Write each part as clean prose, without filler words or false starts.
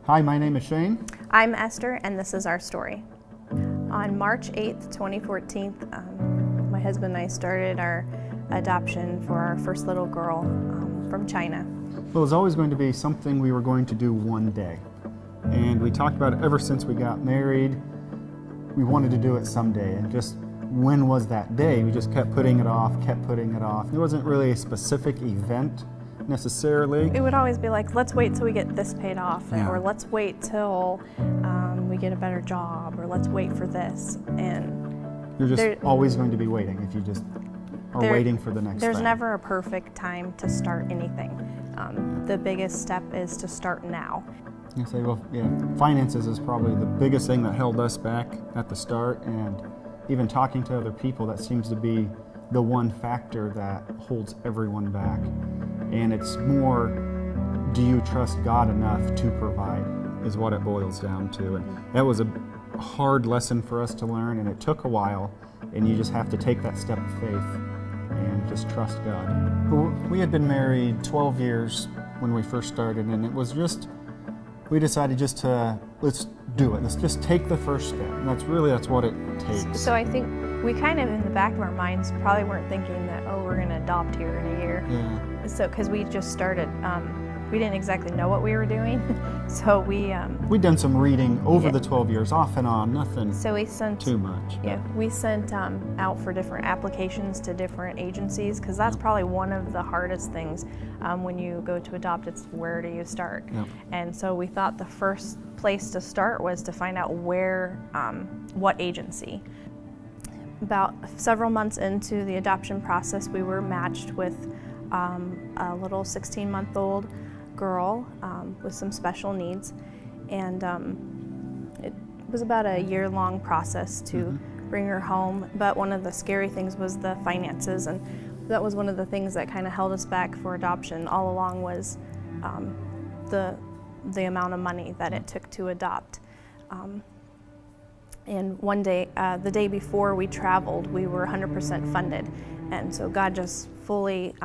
Hi, my name is Shane. I'm Esther, and this is our story. On March 8th, 2014, my husband and I started our adoption for our first little girl from China. Well, it was always going to be something we were going to do one day. And we talked about it ever since we got married. We wanted to do it someday, and just when was that day? We just kept putting it off, There wasn't really a specific event necessarily. It would always be like, let's wait till we get this paid off, Yeah. or let's wait till we get a better job, or let's wait for this. And You're just always going to be waiting if you just are waiting for the next There's thing. never a perfect time to start anything. The biggest step is to start now. You say, well, yeah, finances is probably the biggest thing that held us back at the start, and even talking to other people, that seems to be the one factor that holds everyone back. And it's more, do you trust God enough to provide, is what it boils down to. And that was a hard lesson for us to learn, and it took a while, and you just have to take that step of faith and just trust God. We had been married 12 years when we first started, and it was just, we decided just to, let's do it. Let's just take the first step. And that's what it takes. So I think we kind of, in the back of our minds, probably weren't thinking that, oh, we're going to adopt here in a year. Yeah. So, because we just started, we didn't exactly know what we were doing. So We'd done some reading over the 12 years, off and on, nothing so we sent too much. Yeah, we sent out for different applications to different agencies, because that's probably one of the hardest things when you go to adopt. It's where do you start? Yep. And so we thought the first place to start was to find out where, what agency. About several months into the adoption process, we were matched with a little 16-month-old girl with some special needs, and it was about a year-long process to bring her home. But one of the scary things was the finances, and that was one of the things that kind of held us back for adoption all along, was the amount of money that it took to adopt. And one day, the day before we traveled, we were 100% funded, and so God just fully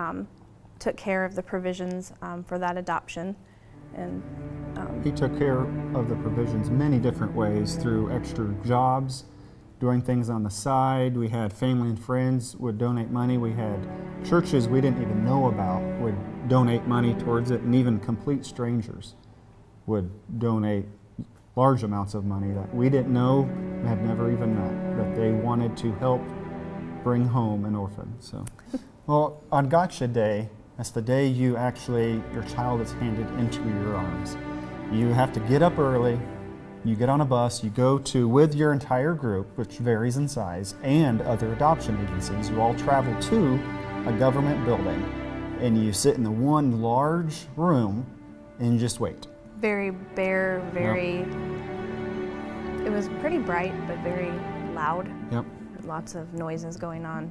took care of the provisions for that adoption. And He took care of the provisions many different ways, through extra jobs, doing things on the side. We had family and friends would donate money. We had churches we didn't even know about would donate money towards it, and even complete strangers would donate large amounts of money that we didn't know, had never even met, that they wanted to help bring home an orphan. So, well, on Gotcha Day, that's the day your child is handed into your arms. You have to get up early, you get on a bus, you go with your entire group, which varies in size, and other adoption agencies. You all travel to a government building, and you sit in the one large room and you just wait. very bare, it was pretty bright, but very loud. Yep. Lots of noises going on.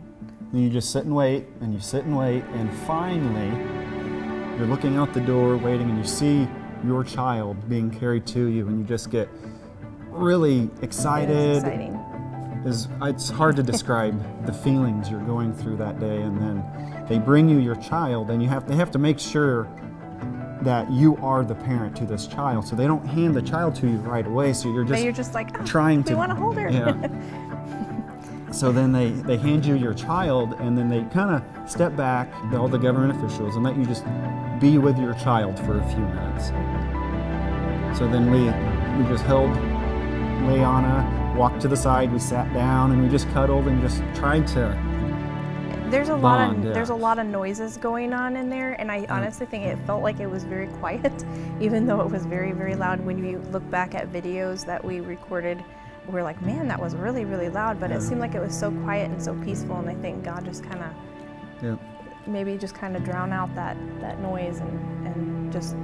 And you just sit and wait, and you sit and wait, and finally, you're looking out the door, waiting, and you see your child being carried to you, and you just get really excited. It was exciting. It's hard to describe the feelings you're going through that day, and then they bring you your child, and they have to make sure that you are the parent to this child, so they don't hand the child to you right away. So you're just like, oh, trying to. We want to hold her. Yeah. So then they hand you your child, and then they kind of step back, all the government officials, and let you just be with your child for a few minutes. So then we just held Leanna, walked to the side, we sat down, and we just cuddled and just tried to There's a bond, lot of noises going on in there, and I honestly think it felt like it was very quiet, even though it was very, very loud. When you look back at videos that we recorded, we're like, man, that was really, really loud, but it seemed like it was so quiet and so peaceful, and I think God just kind of maybe just kind of drown out that noise and just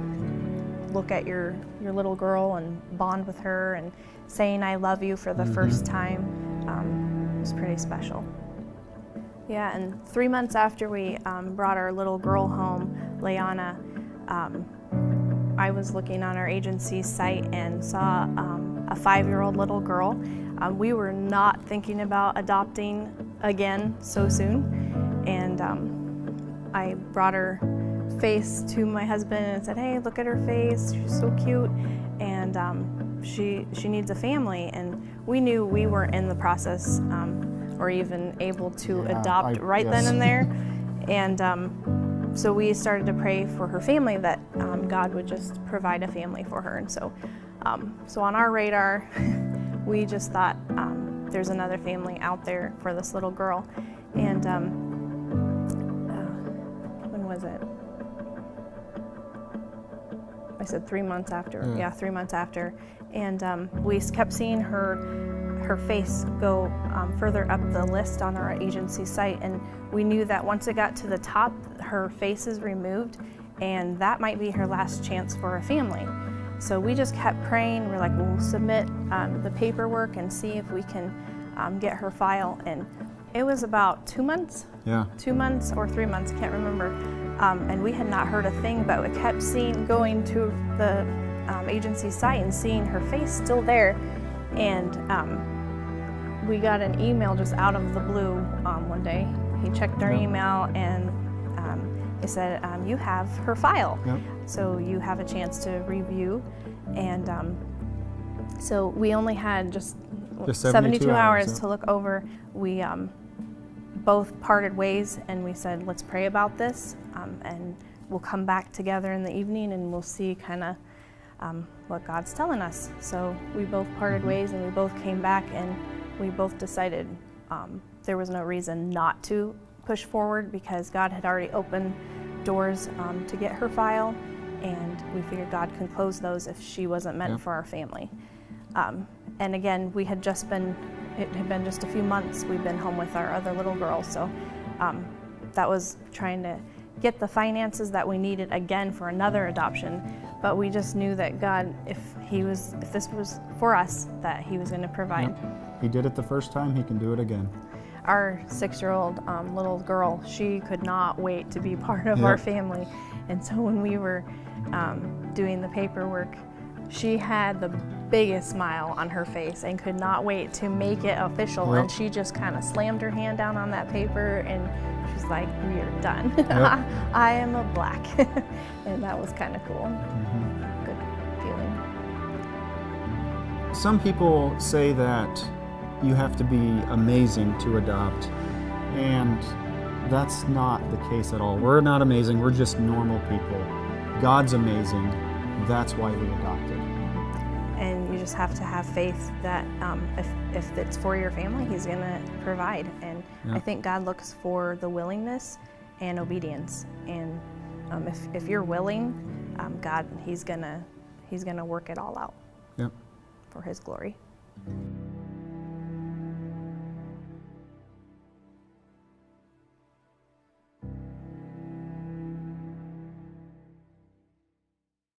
look at your little girl and bond with her, and saying I love you for the first time was pretty special. Yeah, and 3 months after we brought our little girl home, Leanna, I was looking on our agency's site and saw a 5-year-old little girl. We were not thinking about adopting again so soon, and I brought her face to my husband and said, hey, look at her face, she's so cute. and she needs a family. And we knew we weren't in the process or even able to adopt then and there. And so we started to pray for her family, that God would just provide a family for her. And so on our radar, we just thought there's another family out there for this little girl. And when was it? I said 3 months after. Yeah, 3 months after. And we kept seeing her face go further up the list on our agency site, and we knew that once it got to the top, her face is removed, and that might be her last chance for a family. So we just kept praying. We're like, we'll submit the paperwork and see if we can get her file. And it was about 2 months. Yeah. 2 months or 3 months, can't remember. And we had not heard a thing, but we kept going to the agency site and seeing her face still there. And we got an email just out of the blue one day. He checked our email, and they said, you have her file. Yep. So you have a chance to review. And so we only had just 72 hours to look over. We both parted ways, and we said, let's pray about this, and we'll come back together in the evening and we'll see kind of what God's telling us. So we both parted ways, and we both came back, and we both decided there was no reason not to push forward, because God had already opened doors to get her file, and we figured God can close those if she wasn't meant for our family. And again, it had been just a few months we've been home with our other little girl, so that was trying to get the finances that we needed again for another adoption. But we just knew that God, if this was for us, that He was going to provide. Yep. He did it the first time, He can do it again. Our 6-year-old little girl, she could not wait to be part of our family. And so when we were doing the paperwork, she had the biggest smile on her face and could not wait to make it official. Yep. And she just kind of slammed her hand down on that paper, and she's like, we are done. Yep. I am a Black. And that was kind of cool. Good feeling. Some people say that you have to be amazing to adopt, and that's not the case at all. We're not amazing, we're just normal people. God's amazing, that's why we adopted. And you just have to have faith that if it's for your family, He's going to provide. And I think God looks for the willingness and obedience. And if you're willing, God, He's gonna work it all out for His glory.